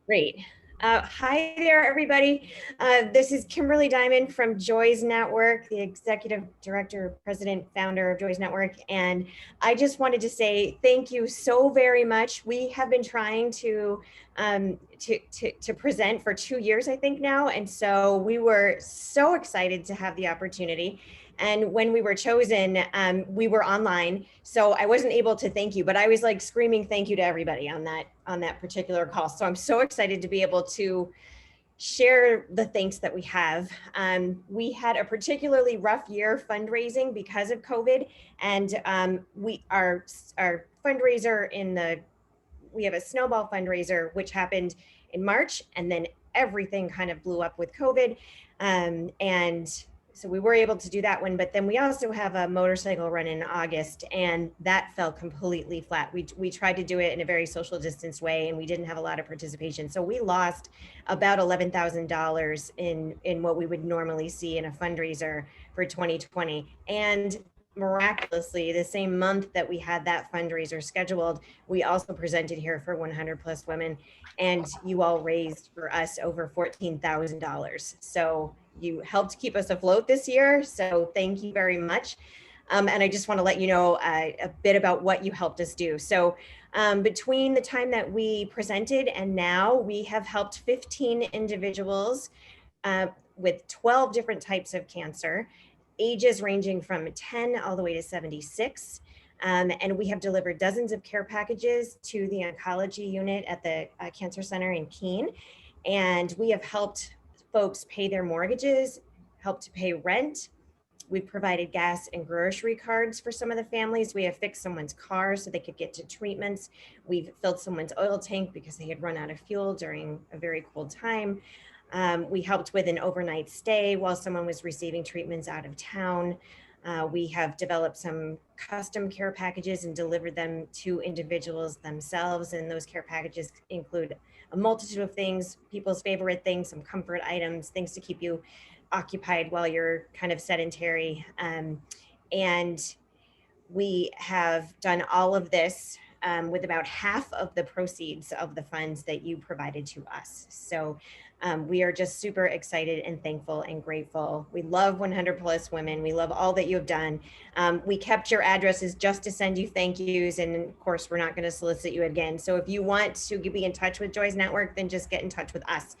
Speaker 8: Great. Hi there, everybody. This is Kimberly Diamond from Joy's Network, the Executive Director, President, Founder of Joy's Network. And I just wanted to say thank you so very much. We have been trying to present for 2 years, I think now. And so we were so excited to have the opportunity. And when we were chosen, we were online, so I wasn't able to thank you, but I was like screaming thank you to everybody on that particular call. So I'm so excited to be able to share the thanks that we have. We had a particularly rough year fundraising because of COVID, and our fundraiser we have a snowball fundraiser which happened in March, and then everything kind of blew up with COVID. And so we were able to do that one, but then we also have a motorcycle run in August, and that fell completely flat. We tried to do it in a very social distance way, and we didn't have a lot of participation. So we lost about $11,000 in what we would normally see in a fundraiser for 2020. And miraculously, the same month that we had that fundraiser scheduled, we also presented here for 100+ Women, and you all raised for us over $14,000. So you helped keep us afloat this year. So thank you very much. And I just want to let you know a bit about what you helped us do. So between the time that we presented and now, we have helped 15 individuals with 12 different types of cancer, ages ranging from 10 all the way to 76. And we have delivered dozens of care packages to the oncology unit at the Cancer Center in Keene. And we have helped folks pay their mortgages, helped to pay rent. We've provided gas and grocery cards for some of the families. We have fixed someone's car so they could get to treatments. We've filled someone's oil tank because they had run out of fuel during a very cold time. We helped with an overnight stay while someone was receiving treatments out of town. We have developed some custom care packages and delivered them to individuals themselves. And those care packages include a multitude of things, people's favorite things, some comfort items, things to keep you occupied while you're kind of sedentary. And we have done all of this with about half of the proceeds of the funds that you provided to us. So we are just super excited and thankful and grateful. We love 100+ Women. We love all that you have done. We kept your addresses just to send you thank yous. And of course, we're not going to solicit you again. So if you want to be in touch with Joy's Network, then just get in touch with us.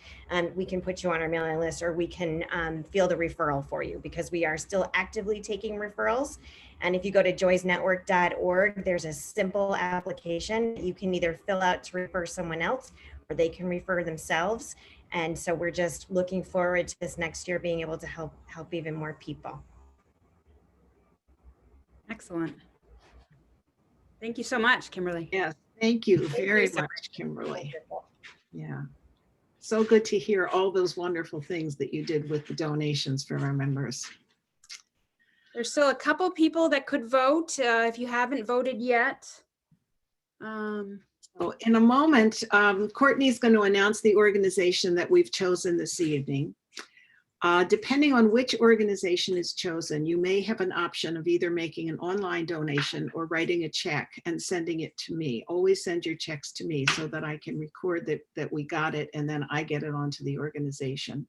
Speaker 8: We can put you on our mailing list, or we can field a referral for you, because we are still actively taking referrals. And if you go to joysnetwork.org, there's a simple application you can either fill out to refer someone else, or they can refer themselves. And so we're just looking forward to this next year being able to help even more people.
Speaker 2: Excellent. Thank you so much, Kimberly.
Speaker 1: Yes, thank you very much, Kimberly. Yeah. So good to hear all those wonderful things that you did with the donations from our members.
Speaker 2: There's still a couple people that could vote if you haven't voted yet.
Speaker 1: So in a moment, Courtney's going to announce the organization that we've chosen this evening. Depending on which organization is chosen, you may have an option of either making an online donation or writing a check and sending it to me. Always send your checks to me so that I can record that we got it, and then I get it onto the organization.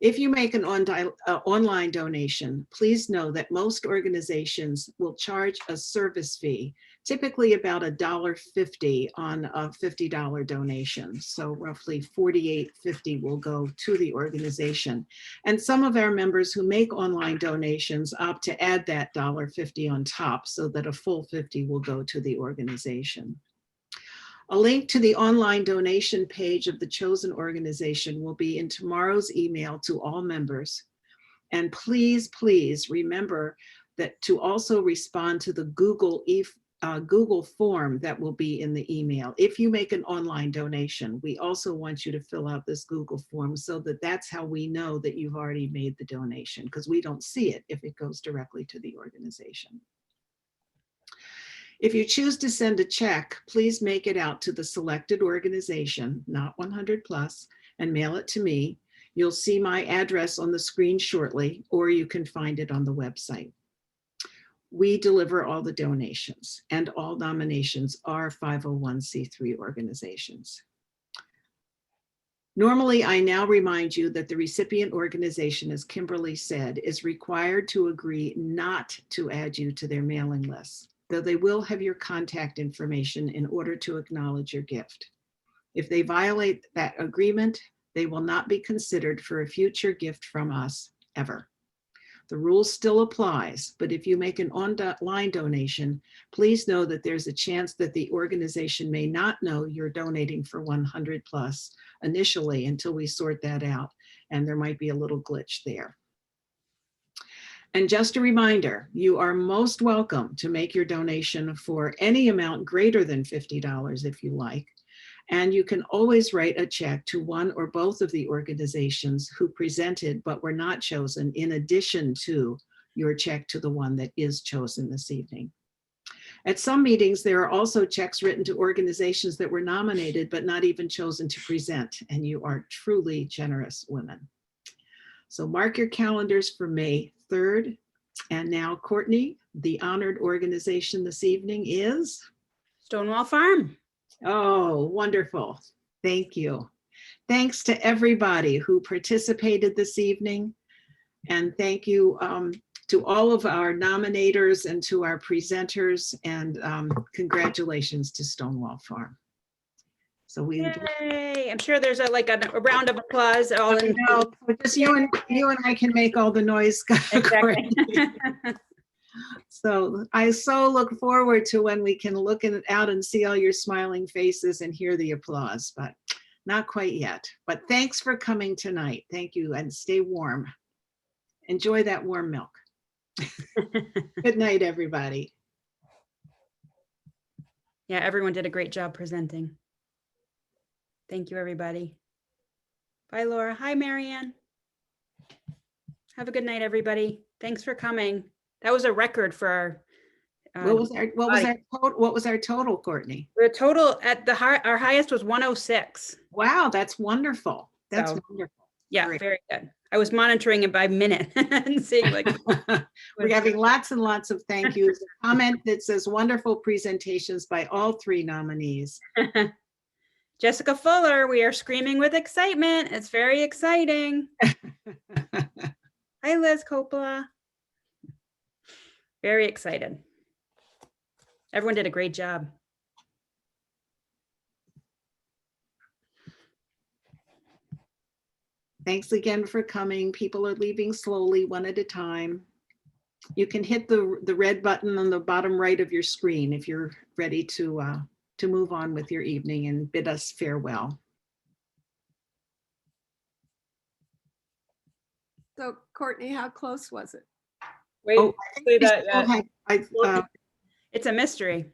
Speaker 1: If you make an online donation, please know that most organizations will charge a service fee, typically about $1.50 on a $50 donation. So roughly $48.50 will go to the organization. And some of our members who make online donations opt to add that $1.50 on top so that a full $50 will go to the organization. A link to the online donation page of the chosen organization will be in tomorrow's email to all members. And please, please remember that to also respond to the Google form that will be in the email. If you make an online donation, we also want you to fill out this Google form so that that's how we know that you've already made the donation, because we don't see it if it goes directly to the organization. If you choose to send a check, please make it out to the selected organization, not 100+, and mail it to me. You'll see my address on the screen shortly, or you can find it on the website. We deliver all the donations, and all nominations are 501c3 organizations. Normally, I now remind you that the recipient organization, as Kimberly said, is required to agree not to add you to their mailing list, though they will have your contact information in order to acknowledge your gift. If they violate that agreement, they will not be considered for a future gift from us ever. The rule still applies, but if you make an online donation, please know that there's a chance that the organization may not know you're donating for 100+ initially until we sort that out, and there might be a little glitch there. And just a reminder, you are most welcome to make your donation for any amount greater than $50 if you like. And you can always write a check to one or both of the organizations who presented but were not chosen, in addition to your check to the one that is chosen this evening. At some meetings, there are also checks written to organizations that were nominated but not even chosen to present, and you are truly generous women. So mark your calendars for May 3rd. And now, Courtney, the honored organization this evening is?
Speaker 2: Stonewall Farm.
Speaker 1: Oh, wonderful. Thank you. Thanks to everybody who participated this evening. And thank you to all of our nominators and to our presenters, and congratulations to Stonewall Farm. So we
Speaker 2: Yay. I'm sure there's a round of applause. All in
Speaker 1: know, just you and I can make all the noise.
Speaker 2: Exactly.
Speaker 1: So I so look forward to when we can look out and see all your smiling faces and hear the applause, but not quite yet. But thanks for coming tonight. Thank you, and stay warm. Enjoy that warm milk. Good night, everybody.
Speaker 2: Yeah, everyone did a great job presenting. Thank you, everybody. Bye, Laura. Hi, Marianne. Have a good night, everybody. Thanks for coming. That was a record for our.
Speaker 1: What was our total, Courtney?
Speaker 2: The total at our highest was 106.
Speaker 1: Wow, that's wonderful. That's wonderful.
Speaker 2: Yeah,
Speaker 1: Great.
Speaker 2: very good. I was monitoring it by minute and seeing like.
Speaker 1: We're having lots and lots of thank yous. A comment that says wonderful presentations by all three nominees.
Speaker 2: Jessica Fuller, we are screaming with excitement. It's very exciting. Hi, Liz Coppola. Very excited. Everyone did a great job.
Speaker 1: Thanks again for coming. People are leaving slowly, one at a time. You can hit the red button on the bottom right of your screen if you're ready to move on with your evening and bid us farewell.
Speaker 9: So Courtney, how close was it?
Speaker 10: Wait, say that yet.
Speaker 2: It's a mystery.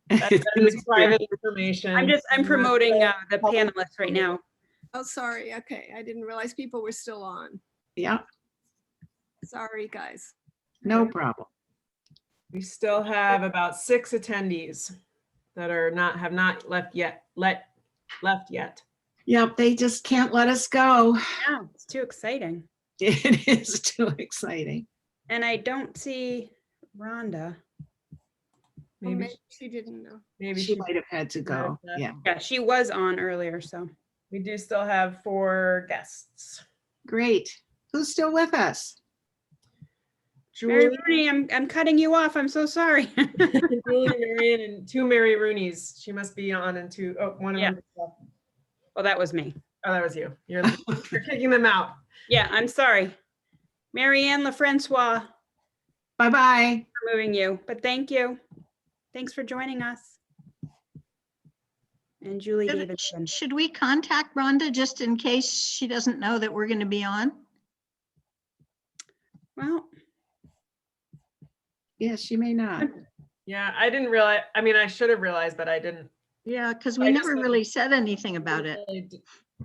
Speaker 10: That is private information.
Speaker 2: I'm promoting the panelists right now.
Speaker 9: Oh, sorry. Okay. I didn't realize people were still on.
Speaker 1: Yeah.
Speaker 9: Sorry, guys.
Speaker 1: No problem.
Speaker 10: We still have about 6 attendees that have not left yet.
Speaker 1: Yep, they just can't let us go.
Speaker 2: Yeah, it's too exciting.
Speaker 1: It is too exciting.
Speaker 2: And I don't see Rhonda.
Speaker 9: Maybe she didn't know.
Speaker 10: Maybe
Speaker 1: she might have had to go. Yeah.
Speaker 2: Yeah, she was on earlier, so.
Speaker 10: We do still have 4 guests.
Speaker 1: Great. Who's still with us?
Speaker 2: Mary Rooney, I'm cutting you off. I'm so sorry.
Speaker 10: Julie, Marion, and 2 Mary Rooneys. She must be on, and 2. Oh, one of them.
Speaker 2: Well, that was me.
Speaker 10: Oh, that was you. You're kicking them out.
Speaker 2: Yeah, I'm sorry. Marianne LaFrancois.
Speaker 1: Bye-bye.
Speaker 2: For moving you, but thank you. Thanks for joining us. And Julie Davidson.
Speaker 11: Should we contact Rhonda just in case she doesn't know that we're going to be on?
Speaker 2: Well,
Speaker 1: yeah, she may not.
Speaker 10: Yeah, I didn't realize. I mean, I should have realized, but I didn't.
Speaker 11: Yeah, because we never really said anything about it.